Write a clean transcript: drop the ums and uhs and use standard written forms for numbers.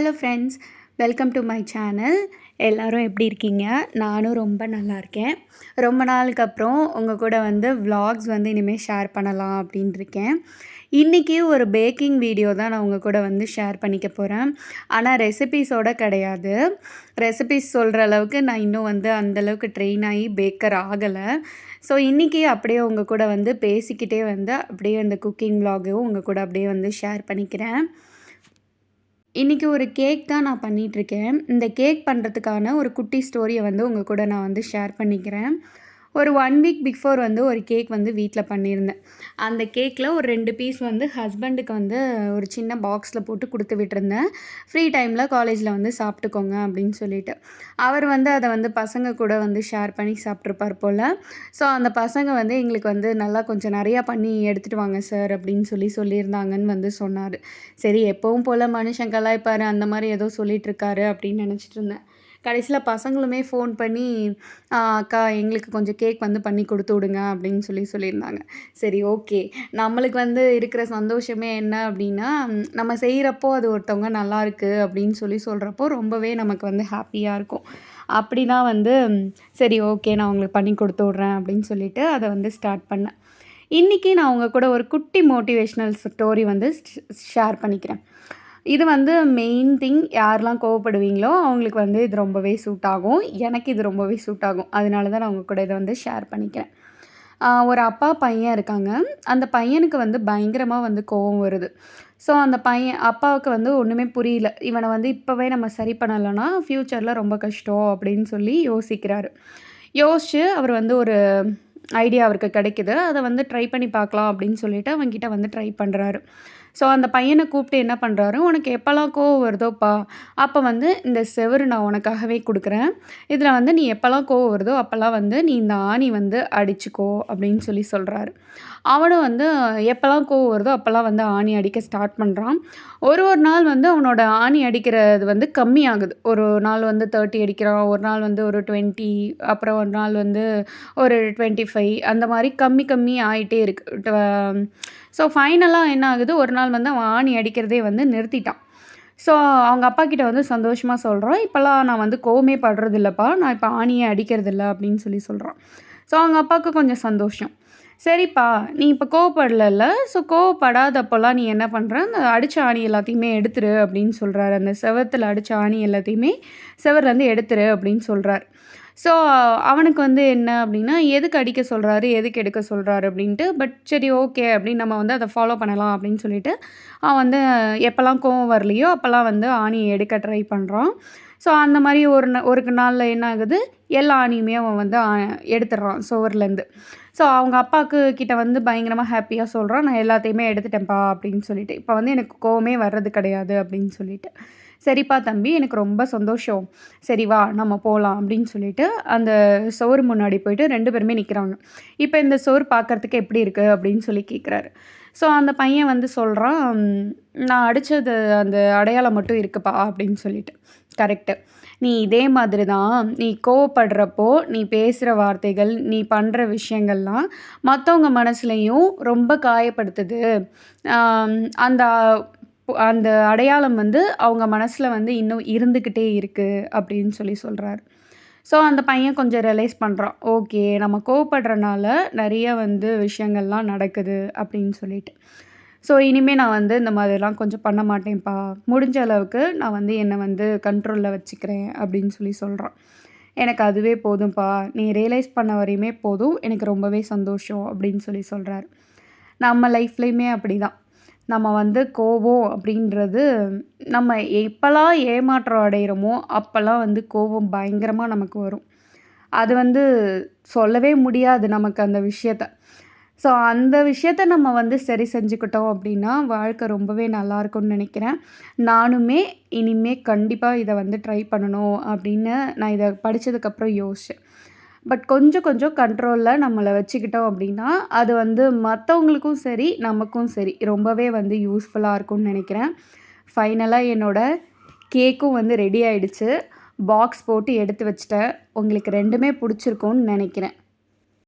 Hello friends, welcome to my channel. எல்லோரும் எப்படி இருக்கீங்க? நானும் ரொம்ப நல்லா இருக்கேன். ரொம்ப நாளுக்கு அப்புறம் உங்கள் கூட விலாக்ஸ் இனிமேல் ஷேர் பண்ணலாம் அப்படின்ட்டு இருக்கேன். இன்றைக்கி ஒரு பேக்கிங் வீடியோ தான் நான் உங்கள் கூட ஷேர் பண்ணிக்க போகிறேன். ஆனால் ரெசிபீஸோடு கிடையாது. ரெசிபீஸ் சொல்கிற அளவுக்கு நான் இன்னும் அந்தளவுக்கு ட்ரெயின் ஆகி பேக்கர் ஆகலை. ஸோ இன்றைக்கி அப்படியே உங்கள் கூட பேசிக்கிட்டே அப்படியே அந்த குக்கிங் விலாகையும் உங்கள் கூட அப்படியே ஷேர் பண்ணிக்கிறேன். இன்றைக்கி ஒரு கேக் தான் நான் பண்ணிகிட்ருக்கேன். இந்த கேக் பண்ணுறதுக்கான ஒரு குட்டி ஸ்டோரியை உங்கள் கூட நான் ஷேர் பண்ணிக்கிறேன். ஒரு 1 வீக் பிஃபோர் ஒரு கேக் வீட்டில் பண்ணியிருந்தேன். அந்த கேக்கில் ஒரு 2 பீஸ் ஹஸ்பண்டுக்கு ஒரு சின்ன பாக்ஸில் போட்டு கொடுத்து விட்டுருந்தேன். ஃப்ரீ டைமில் காலேஜில் சாப்பிட்டுக்கோங்க அப்படின்னு சொல்லிட்டு. அவர் அதை பசங்க கூட ஷேர் பண்ணி சாப்பிட்ருப்பார் போல். ஸோ அந்த பசங்க எங்களுக்கு நல்லா கொஞ்சம் நிறையா பண்ணி எடுத்துகிட்டு வாங்க சார் அப்படின்னு சொல்லியிருந்தாங்கன்னு சொன்னார். சரி, எப்பவும் போல் மனுஷன் கலாய்ப்பார், அந்த மாதிரி ஏதோ சொல்லிகிட்ருக்காரு அப்படின்னு நினச்சிட்டு இருந்தேன். கடைசியில் பசங்களுமே ஃபோன் பண்ணி அக்கா எங்களுக்கு கொஞ்சம் கேக் பண்ணி கொடுத்து விடுங்க அப்படின்னு சொல்லியிருந்தாங்க. சரி, ஓகே. நம்மளுக்கு இருக்கிற சந்தோஷமே என்ன அப்படின்னா, நம்ம செய்கிறப்போ அது ஒருத்தவங்க நல்லாயிருக்கு அப்படின்னு சொல்கிறப்போ ரொம்பவே நமக்கு ஹாப்பியாக இருக்கும். அப்படி தான் சரி, ஓகே, நான் உங்களுக்கு பண்ணி கொடுத்து விட்றேன் அப்படின்னு சொல்லிட்டு அதை ஸ்டார்ட் பண்ணேன். இன்றைக்கி நான் உங்கள் கூட ஒரு குட்டி மோட்டிவேஷ்னல் ஸ்டோரி ஷேர் பண்ணிக்கிறேன். இது மெயின் திங், யாரெல்லாம் கோவப்படுவீங்களோ அவங்களுக்கு இது ரொம்பவே சூட் ஆகும். எனக்கு இது ரொம்பவே சூட் ஆகும். அதனால தான் நான் உங்கள் கூட இதை ஷேர் பண்ணிக்கிறேன். ஒரு அப்பா பையன் இருக்காங்க. அந்த பையனுக்கு பயங்கரமாக கோவம் வருது. ஸோ அந்த அப்பாவுக்கு ஒன்றுமே புரியல. இவனை இப்போவே நம்ம சரி பண்ணலைன்னா ஃப்யூச்சரில் ரொம்ப கஷ்டம் அப்படின்னு யோசிக்கிறாரு. யோசித்து அவர் ஒரு ஐடியா அவருக்கு கிடைக்குது. அதை ட்ரை பண்ணி பார்க்கலாம் அப்படின்னு சொல்லிட்டு அவன்கிட்ட ட்ரை பண்ணுறாரு. ஸோ அந்த பையனை கூப்பிட்டு என்ன பண்ணுறாரு, உனக்கு எப்போல்லாம் கோவம் வருதோப்பா, அப்போ இந்த செவுரு நான் உனக்காகவே கொடுக்குறேன். இதில் நீ எப்போல்லாம் கோவம் வருதோ அப்போல்லாம் நீ இந்த ஆணி அடிச்சுக்கோ அப்படின்னு சொல்கிறாரு. அவனும் எப்போல்லாம் கோவம் வருதோ அப்போல்லாம் ஆணி அடிக்க ஸ்டார்ட் பண்ணுறான். ஒரு நாள் அவனோட ஆணி அடிக்கிறது கம்மியாகுது. ஒரு நாள் 30 அடிக்கிறான், ஒரு நாள் ஒரு 20, அப்புறம் ஒரு நாள் ஒரு 25, அந்த மாதிரி கம்மி ஆகிட்டே இருக்குது. ஸோ ஃபைனலாக என்ன ஆகுது, ஒரு நாள் அவன் ஆணி அடிக்கிறதே நிறுத்திட்டான். ஸோ அவங்க அப்பா கிட்ட சந்தோஷமாக சொல்கிறான், இப்போல்லாம் நான் கோவமே படுறதில்லப்பா, நான் இப்போ ஆணியே அடிக்கிறதில்ல அப்படின்னு சொல்கிறான். ஸோ அவங்க அப்பாவுக்கு கொஞ்சம் சந்தோஷம். சரிப்பா, நீ இப்போ கோவப்படலைல்ல, ஸோ கோவப்படாதப்போல்லாம் நீ என்ன பண்ணுற, அந்த அடித்த ஆணி எல்லாத்தையுமே எடுத்துரு அப்படின்னு சொல்கிறாரு. அந்த செவத்தில் அடித்த ஆணி எல்லாத்தையுமே செவர்லேருந்து எடுத்துரு அப்படின்னு சொல்கிறார். ஸோ அவனுக்கு என்ன அப்படின்னா, எதுக்கு அடிக்க சொல்கிறாரு, எதுக்கு எடுக்க சொல்கிறாரு அப்படின்ட்டு. பட் சரி, ஓகே அப்படின்னு நம்ம அதை ஃபாலோ பண்ணலாம் அப்படின்னு சொல்லிட்டு அவன் எப்போல்லாம் கோவம் வரலையோ அப்போல்லாம் ஆணியை எடுக்க ட்ரை பண்ணுறான். ஸோ அந்த மாதிரி ஒரு நாளில் என்ன ஆகுது, எல்லா ஆணியுமே அவன் எடுத்துடுறான் சுவர்லேருந்து. ஸோ அவங்க அப்பாவுக்கு கிட்ட பயங்கரமாக ஹாப்பியாக சொல்கிறான், நான் எல்லாத்தையுமே எடுத்துட்டேன்ப்பா அப்படின்னு சொல்லிட்டு. இப்போ எனக்கு கோவமே வர்றது கிடையாது அப்படின்னு சொல்லிட்டு. சரிப்பா தம்பி, எனக்கு ரொம்ப சந்தோஷம், சரி வா நம்ம போகலாம் அப்படின்னு சொல்லிட்டு அந்த சுவர் முன்னாடி போயிட்டு 2 பேருமே நிற்கிறாங்க. இப்போ இந்த சுவர் பார்க்குறதுக்கு எப்படி இருக்குது அப்படின்னு கேட்குறாரு. ஸோ அந்த பையன் சொல்கிறான், நான் அடித்தது அந்த அடையாளம் மட்டும் இருக்குப்பா அப்படின்னு சொல்லிட்டு. கரெக்டு, நீ இதே மாதிரி தான், நீ கோவப்படுறப்போ நீ பேசுகிற வார்த்தைகள், நீ பண்ணுற விஷயங்கள்லாம் மற்றவங்க மனசுலையும் ரொம்ப காயப்படுத்துது. அந்த அந்த அடையாளம் அவங்க மனசில் இன்னும் இருந்துக்கிட்டே இருக்குது அப்படின்னு சொல்கிறாரு. ஸோ அந்த பையன் கொஞ்சம் ரியலைஸ் பண்ணுறான், ஓகே நம்ம கோவப்படுறனால நிறைய விஷயங்கள்லாம் நடக்குது அப்படின்னு சொல்லிட்டு. ஸோ இனிமேல் நான் இந்த மாதிரிலாம் கொஞ்சம் பண்ண மாட்டேன்ப்பா, முடிஞ்ச அளவுக்கு நான் என்னை கண்ட்ரோலில் வச்சுக்கிறேன் அப்படின்னு சொல்கிறான். எனக்கு அதுவே போதும்ப்பா, நீ ரியலைஸ் பண்ண வரையுமே போதும், எனக்கு ரொம்பவே சந்தோஷம் அப்படின்னு சொல்கிறாரு. நம்ம லைஃப்லேயுமே அப்படி தான். நம்ம கோபம் அப்படின்றது, நம்ம எப்போல்லாம் ஏமாற்றம் அடைகிறோமோ அப்போல்லாம் கோபம் பயங்கரமாக நமக்கு வரும். அது சொல்லவே முடியாது நமக்கு அந்த விஷயத்த. ஸோ அந்த விஷயத்த நம்ம சரி செஞ்சுக்கிட்டோம் அப்படின்னா வாழ்க்கை ரொம்பவே நல்லாயிருக்கும்னு நினைக்கிறேன். நானுமே இனிமேல் கண்டிப்பாக இதை ட்ரை பண்ணணும் அப்படின்னு நான் இதை படித்ததுக்கப்புறம் யோசித்தேன். பட் கொஞ்சம் கண்ட்ரோலில் நம்மளை வச்சுக்கிட்டோம் அப்படின்னா அது மற்றவங்களுக்கும் சரி நமக்கும் சரி ரொம்பவே யூஸ்ஃபுல்லாக இருக்கும்னு நினைக்கிறேன். ஃபைனலாக என்னோடய கேக்கும் ரெடி ஆகிடுச்சு. பாக்ஸ் போட்டு எடுத்து வச்சிட்டேன். உங்களுக்கு 2மே பிடிச்சிருக்கும்னு நினைக்கிறேன்.